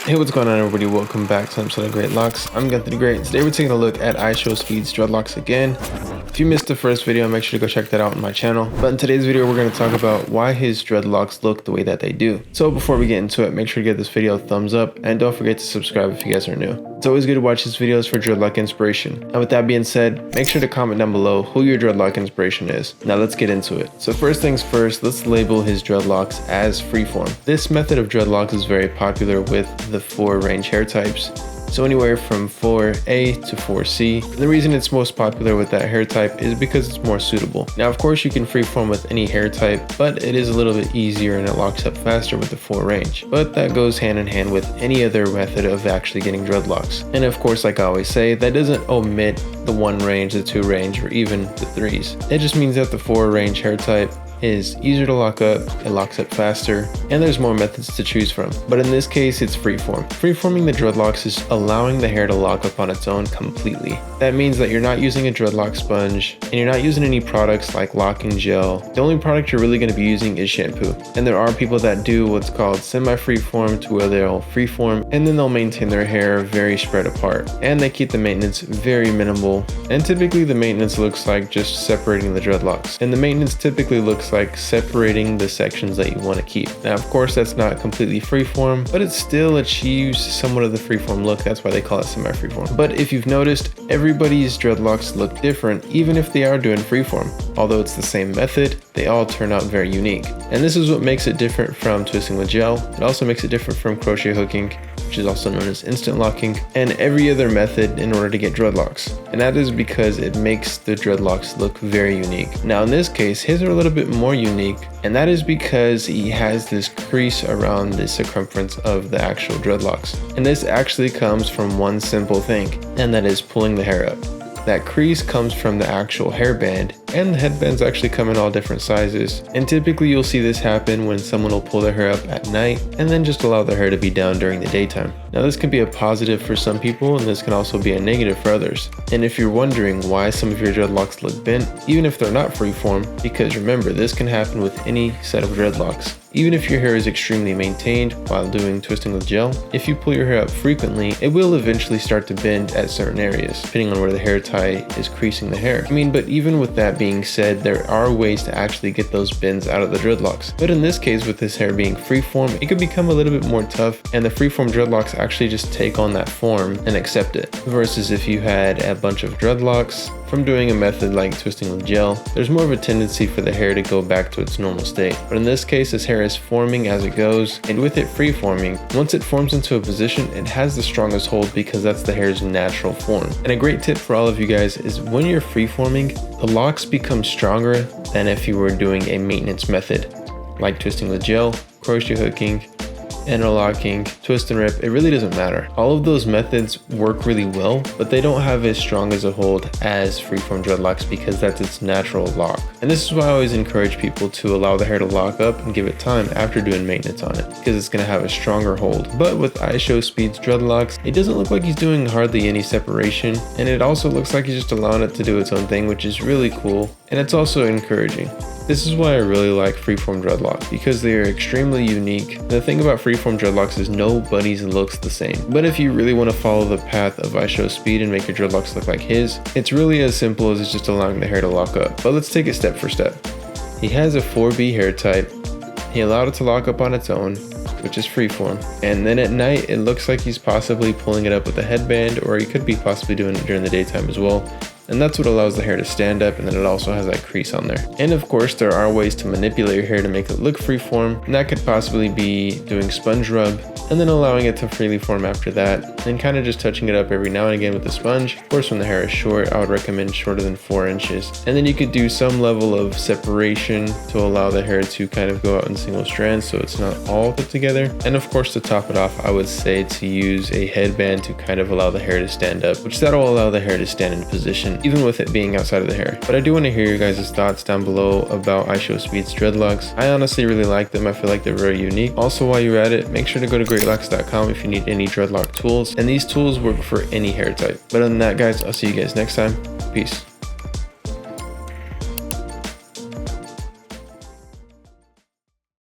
Hey, what's going on, everybody? Welcome back to episode of Greatlocs. I'm Gunther the Great. Today we're taking a look at iShowSpeed's Dreadlocks again. If you missed the first video, make sure to go check that out on my channel. But in today's video, we're going to talk about why his dreadlocks look the way that they do. So before we get into it, make sure to give this video a thumbs up and don't forget to subscribe if you guys are new. It's always good to watch his videos for dreadlock inspiration. And with that being said, make sure to comment down below who your dreadlock inspiration is. Now let's get into it. So first things first, let's label his dreadlocks as freeform. This method of dreadlocks is very popular with the 4 range hair types. So anywhere from 4A to 4C. And the reason it's most popular with that hair type is because it's more suitable. Now of course you can freeform with any hair type, but it is a little bit easier and it locks up faster with the 4 range. But that goes hand in hand with any other method of actually getting dreadlocks. And of course, like I always say, that doesn't omit the 1 range, the 2 range, or even the 3s. It just means that the 4 range hair type is easier to lock up, it locks up faster, and there's more methods to choose from. But in this case, it's freeform. Freeforming the dreadlocks is allowing the hair to lock up on its own completely. That means that you're not using a dreadlock sponge, and you're not using any products like locking gel. The only product you're really going to be using is shampoo. And there are people that do what's called semi-freeform, to where they'll freeform, and then they'll maintain their hair very spread apart. And they keep the maintenance very minimal, and typically the maintenance looks like just separating the dreadlocks. And the maintenance typically looks like separating the sections that you want to keep. Now of course that's not completely freeform, but it still achieves somewhat of the freeform look. That's why they call it semi-freeform. But if you've noticed, everybody's dreadlocks look different even if they are doing freeform. Although it's the same method, they all turn out very unique. And this is what makes it different from twisting with gel. It also makes it different from crochet hooking, which is also known as instant locking, and every other method in order to get dreadlocks. And that is because it makes the dreadlocks look very unique. Now in this case, his are a little bit more unique, and that is because he has this crease around the circumference of the actual dreadlocks. And this actually comes from one simple thing, and that is pulling the hair up. That crease comes from the actual hairband, and the headbands actually come in all different sizes. And typically you'll see this happen when someone will pull their hair up at night and then just allow their hair to be down during the daytime. Now this can be a positive for some people, and this can also be a negative for others. And if you're wondering why some of your dreadlocks look bent, even if they're not freeform, because remember, this can happen with any set of dreadlocks. Even if your hair is extremely maintained while doing twisting with gel, if you pull your hair up frequently, it will eventually start to bend at certain areas, depending on where the hair tie is creasing the hair. But even with that being said, there are ways to actually get those bends out of the dreadlocks. But in this case, with his hair being freeform, it could become a little bit more tough, and the freeform dreadlocks actually just take on that form and accept it. Versus if you had a bunch of dreadlocks from doing a method like twisting with gel, there's more of a tendency for the hair to go back to its normal state. But in this case, his hair is forming as it goes, and with it freeforming, once it forms into a position, it has the strongest hold because that's the hair's natural form. And a great tip for all of you guys is when you're freeforming, the locks become stronger than if you were doing a maintenance method like twisting with gel, crochet hooking, interlocking, twist and rip. It really doesn't matter. All of those methods work really well, but they don't have as strong as a hold as freeform dreadlocks because that's its natural lock. And this is why I always encourage people to allow the hair to lock up and give it time after doing maintenance on it, because it's going to have a stronger hold. But with iShowSpeed's dreadlocks, it doesn't look like he's doing hardly any separation, and it also looks like he's just allowing it to do its own thing, which is really cool, and it's also encouraging. This is why I really like freeform dreadlocks, because they are extremely unique. The thing about freeform dreadlocks is nobody's looks the same. But if you really want to follow the path of iShowSpeed and make your dreadlocks look like his, it's really as simple as just allowing the hair to lock up. But let's take it step for step. He has a 4B hair type. He allowed it to lock up on its own, which is freeform. And then at night, it looks like he's possibly pulling it up with a headband, or he could be possibly doing it during the daytime as well. And that's what allows the hair to stand up, and then it also has that crease on there. And of course, there are ways to manipulate your hair to make it look freeform, and that could possibly be doing sponge rub, and then allowing it to freely form after that, and kind of just touching it up every now and again with a sponge. Of course, when the hair is short, I would recommend shorter than 4 inches. And then you could do some level of separation to allow the hair to kind of go out in single strands so it's not all put together. And of course, to top it off, I would say to use a headband to kind of allow the hair to stand up, which that'll allow the hair to stand in position, even with it being outside of the hair. But I do want to hear your guys' thoughts down below about iShowSpeed's dreadlocks. I honestly really like them. I feel like they're very unique. Also, while you're at it, make sure to go to Greatlocs.com if you need any dreadlock tools, and these tools work for any hair type. But other than that, guys, I'll see you guys next time. Peace.